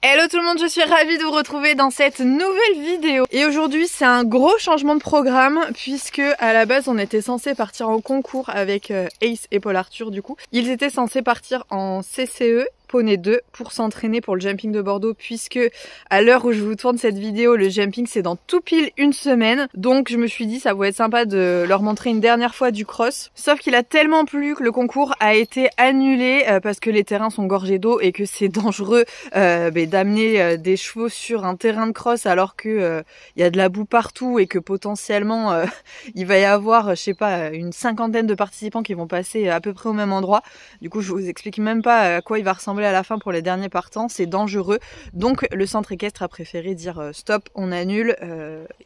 Hello tout le monde, je suis ravie de vous retrouver dans cette nouvelle vidéo. Et aujourd'hui c'est un gros changement de programme puisque à la base on était censé partir en concours avec Ace et Paul Arthur du coup. Ils étaient censés partir en CCE Poney 2 pour s'entraîner pour le jumping de Bordeaux puisque à l'heure où je vous tourne cette vidéo le jumping c'est dans tout pile une semaine. Donc je me suis dit ça pourrait être sympa de leur montrer une dernière fois du cross. Sauf qu'il a tellement plu que le concours a été annulé parce que les terrains sont gorgés d'eau et que c'est dangereux d'amener des chevaux sur un terrain de cross alors que y a de la boue partout et que potentiellement il va y avoir je sais pas une cinquantaine de participants qui vont passer à peu près au même endroit. Du coup je vous explique même pas à quoi il va ressembler à la fin pour les derniers partants, c'est dangereux. Donc le centre équestre a préféré dire stop, on annule.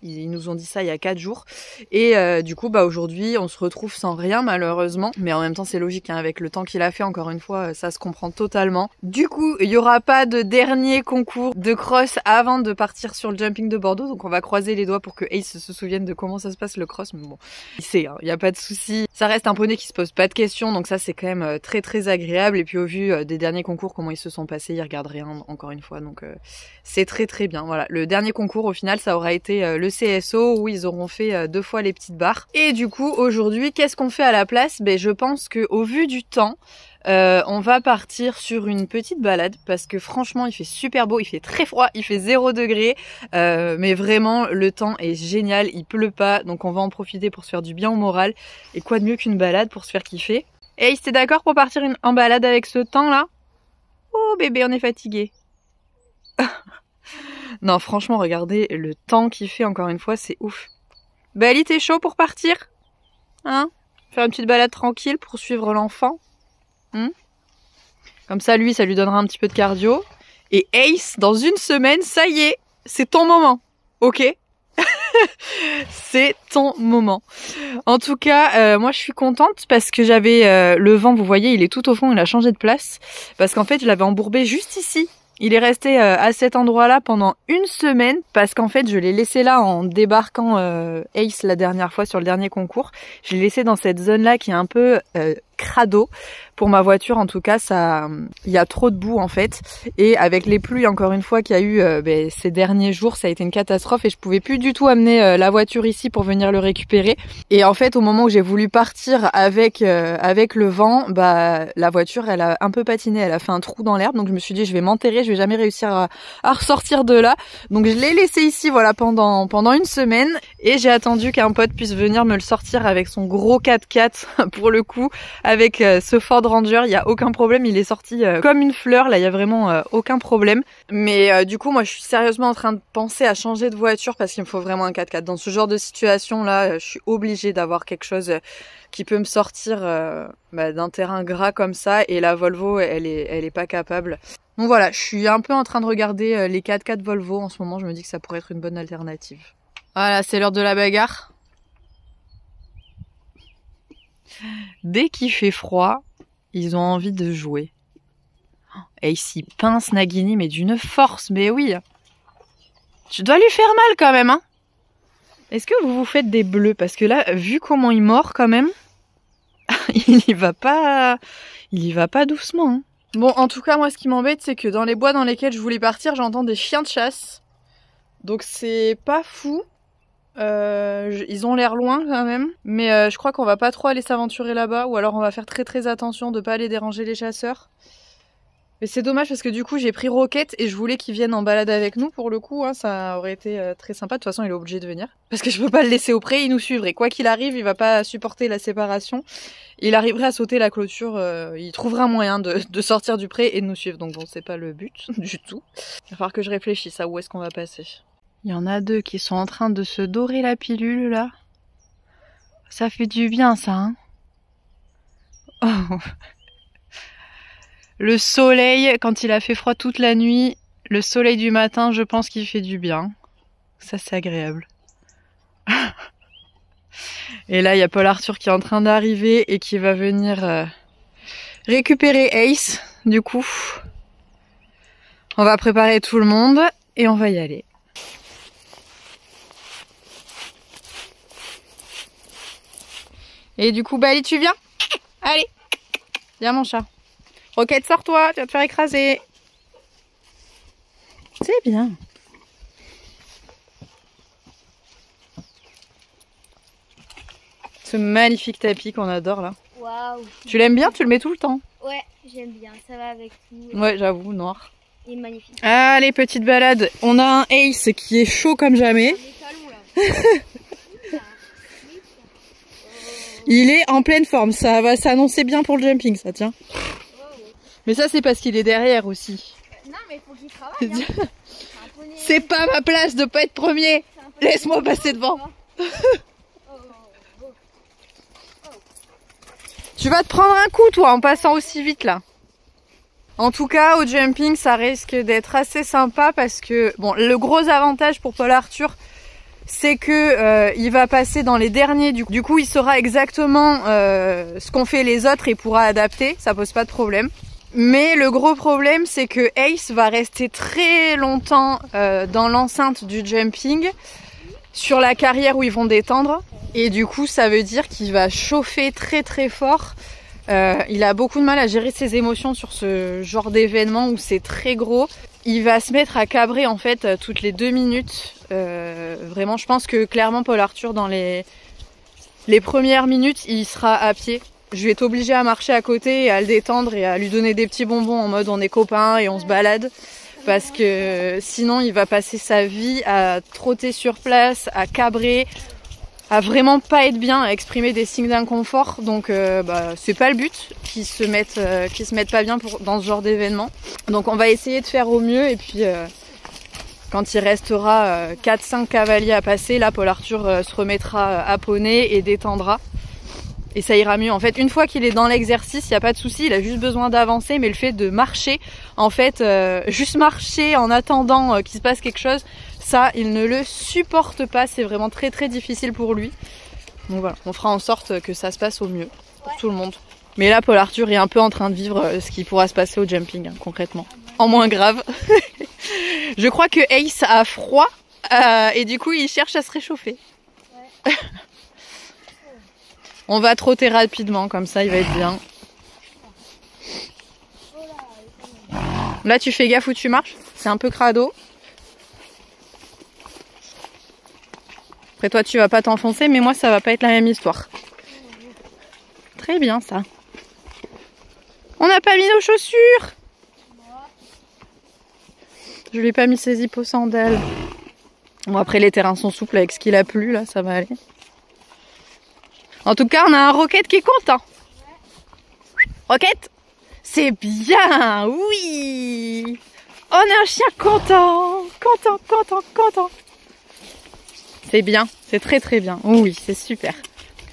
Ils nous ont dit ça il y a 4 jours. Et du coup aujourd'hui on se retrouve sans rien malheureusement. Mais en même temps c'est logique hein, avec le temps qu'il a fait, encore une fois ça se comprend totalement. Du coup il n'y aura pas de dernier concours de cross avant de partir sur le jumping de Bordeaux. Donc on va croiser les doigts pour que Ace se souvienne de comment ça se passe le cross. Mais bon, il sait, il n'y a pas de souci. Ça reste un poney qui se pose pas de questions. Donc ça c'est quand même très agréable. Et puis au vu des derniers concours, comment ils se sont passés, ils regardent rien encore une fois, donc c'est très bien. Voilà, le dernier concours au final ça aura été le CSO où ils auront fait 2 fois les petites barres. Et du coup aujourd'hui qu'est-ce qu'on fait à la place? Je pense que au vu du temps on va partir sur une petite balade parce que franchement il fait super beau, il fait très froid, il fait 0 degré mais vraiment le temps est génial, il pleut pas, donc on va en profiter pour se faire du bien au moral. Et quoi de mieux qu'une balade pour se faire kiffer? Hey, t'es d'accord pour partir en balade avec ce temps là? Oh bébé, on est fatigué. Non franchement regardez le temps qu'il fait, encore une fois c'est ouf. Bali, t'es chaud pour partir? Hein? Faire une petite balade tranquille pour suivre l'enfant? Comme ça lui, ça lui donnera un petit peu de cardio. Et Ace, dans une semaine, ça y est, c'est ton moment. Ok? C'est ton moment. En tout cas, moi je suis contente parce que j'avais le vent, vous voyez, il est tout au fond, il a changé de place. Parce qu'en fait, je l'avais embourbé juste ici. Il est resté à cet endroit-là pendant une semaine parce qu'en fait, je l'ai laissé là en débarquant Ace la dernière fois sur le dernier concours. Je l'ai laissé dans cette zone-là qui est un peu crado. Pour ma voiture en tout cas, il y a trop de boue en fait. Et avec les pluies encore une fois qu'il y a eu ces derniers jours, ça a été une catastrophe et je pouvais plus du tout amener la voiture ici pour venir le récupérer. Et en fait au moment où j'ai voulu partir avec le vent, la voiture elle a un peu patiné, elle a fait un trou dans l'herbe. Donc je me suis dit je vais m'enterrer, je vais jamais réussir à ressortir de là. Donc je l'ai laissé ici voilà pendant une semaine et j'ai attendu qu'un pote puisse venir me le sortir avec son gros 4x4 pour le coup, avec ce Ford Ranger, il n'y a aucun problème, il est sorti comme une fleur, là il y a vraiment aucun problème. Mais du coup moi je suis sérieusement en train de penser à changer de voiture parce qu'il me faut vraiment un 4x4. Dans ce genre de situation là, je suis obligée d'avoir quelque chose qui peut me sortir d'un terrain gras comme ça, et la Volvo elle est pas capable. Donc voilà, je suis un peu en train de regarder les 4x4 Volvo en ce moment, je me dis que ça pourrait être une bonne alternative. Voilà, c'est l'heure de la bagarre. Dès qu'il fait froid, ils ont envie de jouer. Et ici pince Nagini, mais d'une force, mais oui. Je dois lui faire mal quand même, hein. Est-ce que vous vous faites des bleus? Parce que là, vu comment il mord quand même, il y va pas doucement. Hein. Bon, en tout cas, moi, ce qui m'embête, c'est que dans les bois dans lesquels je voulais partir, j'entends des chiens de chasse. Donc c'est pas fou. Ils ont l'air loin quand même, mais je crois qu'on va pas trop aller s'aventurer là-bas, ou alors on va faire très attention de pas aller déranger les chasseurs. Mais c'est dommage parce que du coup j'ai pris Rocket et je voulais qu'il vienne en balade avec nous pour le coup, hein, ça aurait été très sympa. De toute façon il est obligé de venir parce que je peux pas le laisser au pré, il nous suivrait. Quoi qu'il arrive, il va pas supporter la séparation. Il arriverait à sauter la clôture, il trouvera un moyen de sortir du pré et de nous suivre. Donc bon, c'est pas le but du tout. Il va falloir que je réfléchisse à où est-ce qu'on va passer. Il y en a 2 qui sont en train de se dorer la pilule, là. Ça fait du bien, ça, hein. Oh. Le soleil, quand il a fait froid toute la nuit, le soleil du matin, je pense qu'il fait du bien. Ça, c'est agréable. Et là, il y a Paul Arthur qui est en train d'arriver et qui va venir récupérer Ace, du coup. On va préparer tout le monde et on va y aller. Et du coup, Bali, tu viens? Allez, viens mon chat. Rocket, sors-toi, tu vas te faire écraser. C'est bien. Ce magnifique tapis qu'on adore là. Waouh. Tu l'aimes bien? Tu le mets tout le temps? Ouais, j'aime bien. Ça va avec tout. Ouais, j'avoue, noir. Il est magnifique. Allez, petite balade. On a un Ace qui est chaud comme jamais. Il est en pleine forme. Ça va s'annoncer bien pour le jumping, ça tient. Mais ça, c'est parce qu'il est derrière aussi. Non, mais il faut qu'il travaille. Hein. C'est pas ma place de pas être premier. Laisse-moi passer devant. Tu vas te prendre un coup, toi, en passant aussi vite là. En tout cas, au jumping, ça risque d'être assez sympa parce que, bon, le gros avantage pour Paul Arthur, c'est que il va passer dans les derniers. Du coup, il saura exactement ce qu'ont fait les autres et pourra adapter. Ça pose pas de problème. Mais le gros problème, c'est que Ace va rester très longtemps dans l'enceinte du jumping, sur la carrière où ils vont détendre. Et du coup, ça veut dire qu'il va chauffer très très fort. Il a beaucoup de mal à gérer ses émotions sur ce genre d'événement où c'est très gros. Il va se mettre à cabrer en fait toutes les 2 minutes. Vraiment, je pense que clairement Paul Arthur, dans les premières minutes, il sera à pied. Je vais t'obliger à marcher à côté et à le détendre et à lui donner des petits bonbons en mode on est copains et on se balade. Parce que sinon il va passer sa vie à trotter sur place, à cabrer, à vraiment pas être bien, à exprimer des signes d'inconfort. Donc c'est pas le but qu'ils se mettent pas bien dans ce genre d'événement. Donc on va essayer de faire au mieux et puis quand il restera 4-5 cavaliers à passer, là Paul Arthur se remettra à poney et détendra. Et ça ira mieux. En fait, une fois qu'il est dans l'exercice, il n'y a pas de souci, il a juste besoin d'avancer, mais le fait de marcher, en fait, juste marcher en attendant qu'il se passe quelque chose, ça, il ne le supporte pas, c'est vraiment très très difficile pour lui. Donc voilà, on fera en sorte que ça se passe au mieux pour tout le monde. Mais là, Paul Arthur est un peu en train de vivre ce qui pourra se passer au jumping, hein, concrètement. En moins grave. Je crois que Ace a froid et du coup, il cherche à se réchauffer. Ouais. On va trotter rapidement, comme ça il va être bien. Là tu fais gaffe où tu marches, c'est un peu crado. Après toi tu vas pas t'enfoncer, mais moi ça va pas être la même histoire. Très bien ça. On n'a pas mis nos chaussures. Je lui ai pas mis ses hippo-sandales. Bon après les terrains sont souples avec ce qu'il a plu, là ça va aller. En tout cas, on a un Rocket qui est content. Rocket, c'est bien, oui. On a un chien content, content. C'est bien, c'est très très bien. Oui, c'est super.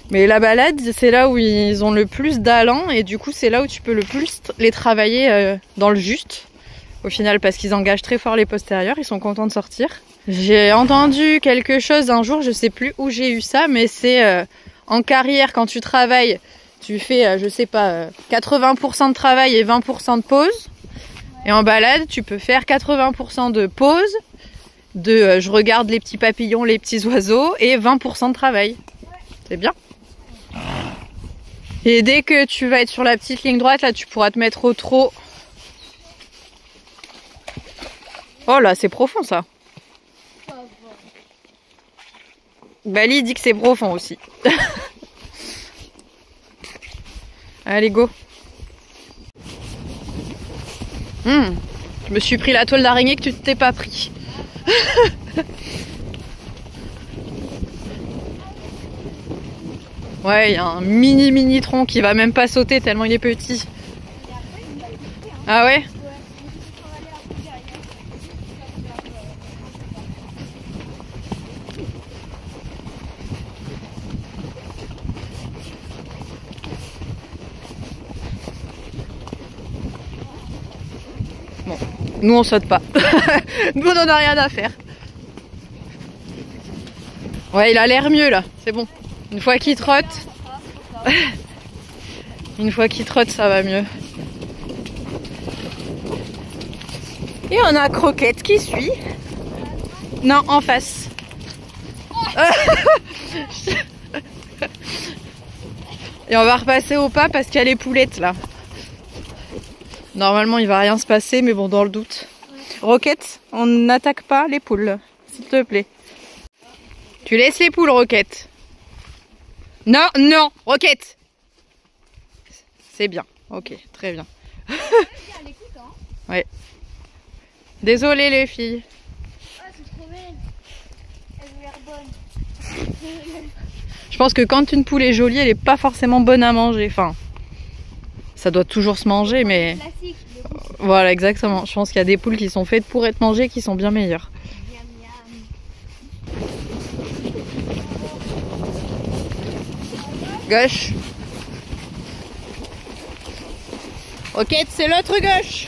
Mais la balade, c'est là où ils ont le plus d'allant et du coup, c'est là où tu peux le plus les travailler dans le juste. Au final, parce qu'ils engagent très fort les postérieurs, ils sont contents de sortir. J'ai entendu quelque chose un jour, je sais plus où j'ai eu ça, mais c'est... En carrière, quand tu travailles, tu fais, je sais pas, 80% de travail et 20% de pause. Et en balade, tu peux faire 80% de pause, je regarde les petits papillons, les petits oiseaux, et 20% de travail. C'est bien. Et dès que tu vas être sur la petite ligne droite, là, tu pourras te mettre au trot. Oh là, c'est profond ça. Bali dit que c'est profond aussi. Allez, go. Je me suis pris la toile d'araignée que tu t'es pas pris. Ouais, il y a un mini tronc qui va même pas sauter tellement il est petit. Ah ouais? Bon, nous on saute pas. Nous on en a rien à faire. Ouais, il a l'air mieux là, c'est bon. Une fois qu'il trotte, ça va mieux. Et on a Croquette qui suit. Non, en face. Et on va repasser au pas parce qu'il y a les poulettes là. Normalement il va rien se passer, mais bon, dans le doute. Roquette, on n'attaque pas les poules, s'il te plaît. Tu laisses les poules, Roquette. Non, non, Roquette. C'est bien, ok, très bien. Ouais. Désolée les filles. Ah, c'est trop belle. Elle a l'air bonne. Je pense que quand une poule est jolie, elle est pas forcément bonne à manger. Enfin, ça doit toujours se manger, mais... Classique. Voilà, exactement. Je pense qu'il y a des poules qui sont faites pour être mangées, qui sont bien meilleures. Miam, miam. Gauche. Roquette, c'est l'autre gauche.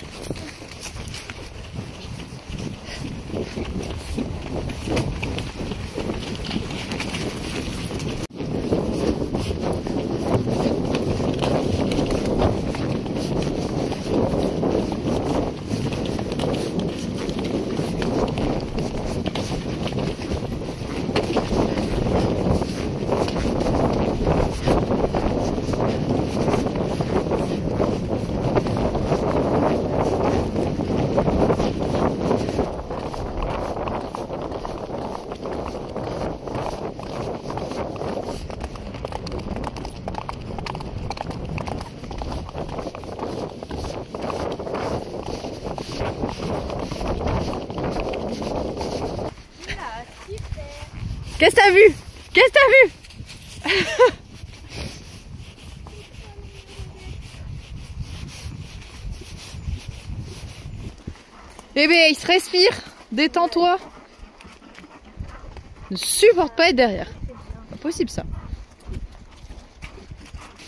Qu'est-ce que t'as vu? Qu'est-ce que t'as vu? Bébé, il se respire. Détends-toi. Ne supporte pas être derrière. Pas possible ça.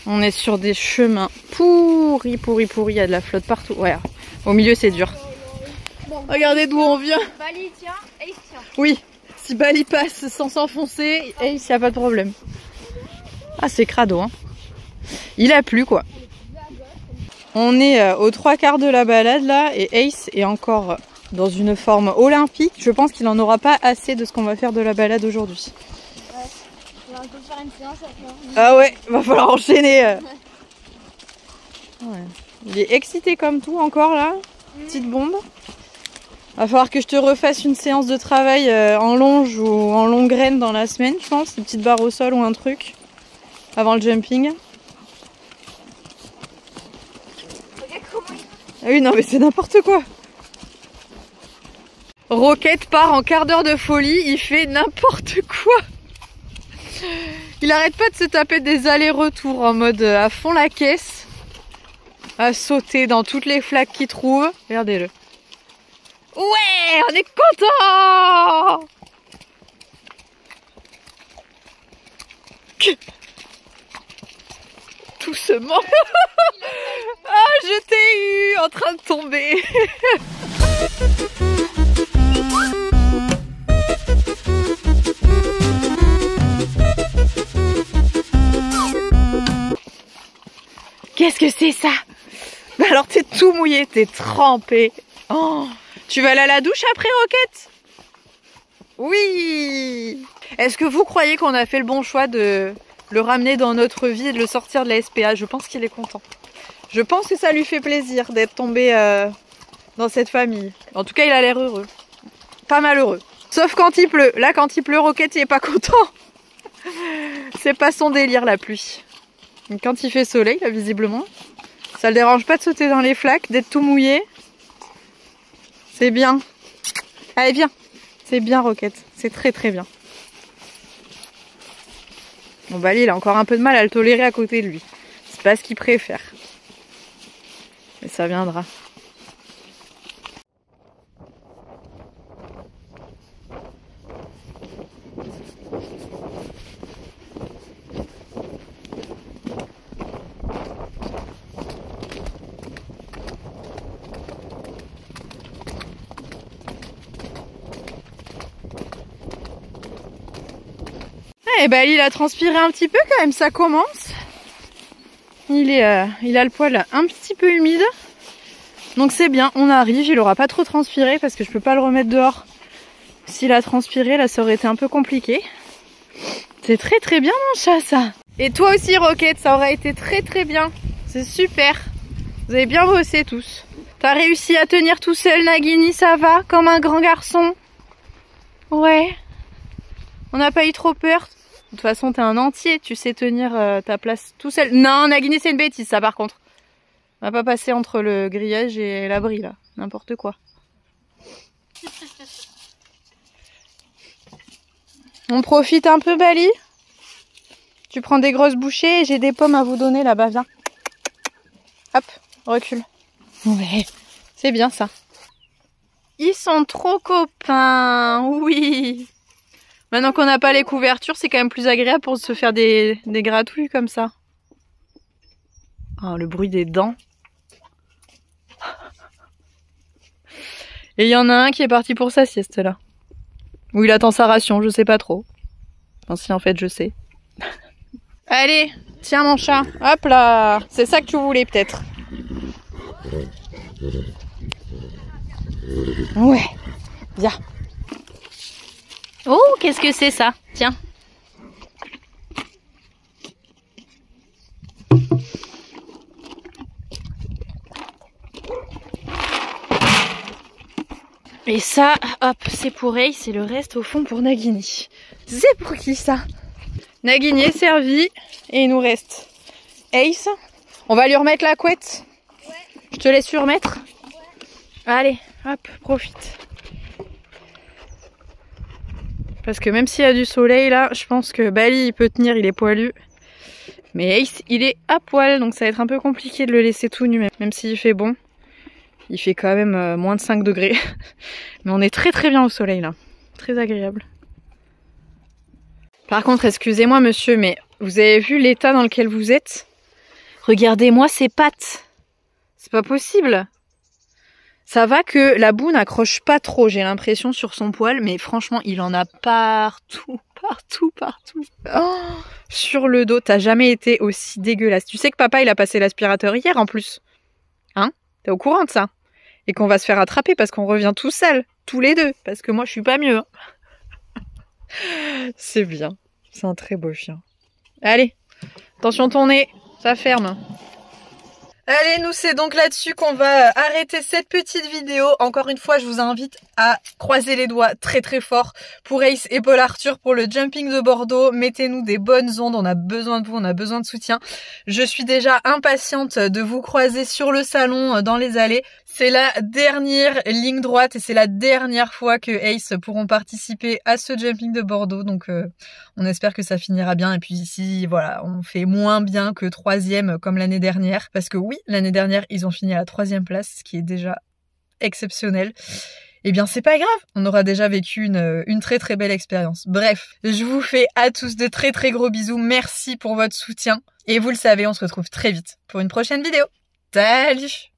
On est sur des chemins pourris. Il y a de la flotte partout. Ouais, au milieu c'est dur. Regardez d'où on vient. Bali, tiens. Et tiens. Oui. Si Bali passe sans s'enfoncer, Ace, y a pas de problème. Ah, c'est crado, hein. Il a plu, quoi. On est aux 3/4 de la balade, là, et Ace est encore dans une forme olympique. Je pense qu'il en aura pas assez de ce qu'on va faire de la balade aujourd'hui. Ouais. On va peut-être faire une séance après. Ah ouais, va falloir enchaîner. Ouais. Il est excité comme tout, encore, là. Petite bombe. Va falloir que je te refasse une séance de travail en longe ou en longue graine dans la semaine, je pense. Une petite barre au sol ou un truc. Avant le jumping. Regarde comment il... Ah oui, non mais c'est n'importe quoi. Roquette part en quart d'heure de folie. Il fait n'importe quoi. Il arrête pas de se taper des allers-retours en mode à fond la caisse. À sauter dans toutes les flaques qu'il trouve. Regardez-le. Ouais, on est content. Doucement. Ah, je t'ai eu en train de tomber. Qu'est-ce que c'est ça? Bah alors t'es tout mouillé, t'es trempé. Oh. Tu vas aller à la douche après, Roquette? Oui. Est-ce que vous croyez qu'on a fait le bon choix de le ramener dans notre vie et de le sortir de la SPA? Je pense qu'il est content. Je pense que ça lui fait plaisir d'être tombé dans cette famille. En tout cas, il a l'air heureux. Pas malheureux. Sauf quand il pleut. Là, quand il pleut, Roquette, il est pas content. C'est pas son délire, la pluie. Donc, quand il fait soleil, là, visiblement, ça le dérange pas de sauter dans les flaques, d'être tout mouillé. C'est bien. Allez, viens. C'est bien, Roquette. C'est très très bien. Bon, Bali, il a encore un peu de mal à le tolérer à côté de lui. C'est pas ce qu'il préfère. Mais ça viendra. Et Bali, il a transpiré un petit peu quand même, ça commence. Il a le poil un petit peu humide. Donc c'est bien, on arrive, il aura pas trop transpiré parce que je peux pas le remettre dehors. S'il a transpiré, là ça aurait été un peu compliqué. C'est très très bien mon chat ça. Et toi aussi Roquette, ça aurait été très très bien. C'est super. Vous avez bien bossé tous. T'as réussi à tenir tout seul, Nagini, ça va? Comme un grand garçon? Ouais. On n'a pas eu trop peur. De toute façon, t'es un entier, tu sais tenir ta place tout seul. Non, Nagini, c'est une bêtise, ça, par contre. On va pas passer entre le grillage et l'abri, là. N'importe quoi. On profite un peu, Bali? Tu prends des grosses bouchées et j'ai des pommes à vous donner là-bas, viens. Hop, recule. Ouais, c'est bien ça. Ils sont trop copains, oui. Maintenant qu'on n'a pas les couvertures, c'est quand même plus agréable pour se faire des gratouilles comme ça. Oh, le bruit des dents. Et il y en a un qui est parti pour sa sieste là. Ou il attend sa ration, je sais pas trop. Enfin si, en fait je sais. Allez, tiens mon chat. Hop là. C'est ça que tu voulais peut-être. Ouais. Viens. Oh, qu'est-ce que c'est ça? Tiens. Et ça, hop, c'est pour Ace et le reste au fond pour Nagini. C'est pour qui ça? Nagini est servi et il nous reste Ace. On va lui remettre la couette. Ouais. Je te laisse lui remettre. Ouais. Allez, hop, profite. Parce que même s'il y a du soleil là, je pense que Bali il peut tenir, il est poilu. Mais Ace il est à poil, donc ça va être un peu compliqué de le laisser tout nu, même s'il fait bon. Il fait quand même moins de 5 degrés. Mais on est très très bien au soleil là. Très agréable. Par contre, excusez-moi monsieur, mais vous avez vu l'état dans lequel vous êtes? Regardez-moi ces pattes. C'est pas possible. Ça va que la boue n'accroche pas trop, j'ai l'impression, sur son poil. Mais franchement, il en a partout, partout, partout. Oh, sur le dos, t'as jamais été aussi dégueulasse. Tu sais que papa, il a passé l'aspirateur hier en plus. Hein? T'es au courant de ça? Et qu'on va se faire attraper parce qu'on revient tout seul, tous les deux. Parce que moi, je suis pas mieux. Hein. C'est bien. C'est un très beau chien. Allez, attention ton nez, ça ferme. Allez, nous c'est donc là-dessus qu'on va arrêter cette petite vidéo. Encore une fois, je vous invite à croiser les doigts très très fort pour Ace et Paul Arthur pour le jumping de Bordeaux. Mettez-nous des bonnes ondes, on a besoin de vous, on a besoin de soutien. Je suis déjà impatiente de vous croiser sur le salon, dans les allées. C'est la dernière ligne droite et c'est la dernière fois que Ace pourront participer à ce jumping de Bordeaux. Donc on espère que ça finira bien. Et puis ici, voilà, on fait moins bien que 3e comme l'année dernière. Parce que oui, l'année dernière, ils ont fini à la 3e place, ce qui est déjà exceptionnel. Eh bien, c'est pas grave, on aura déjà vécu une très très belle expérience. Bref, je vous fais à tous de très très gros bisous. Merci pour votre soutien. Et vous le savez, on se retrouve très vite pour une prochaine vidéo. Salut!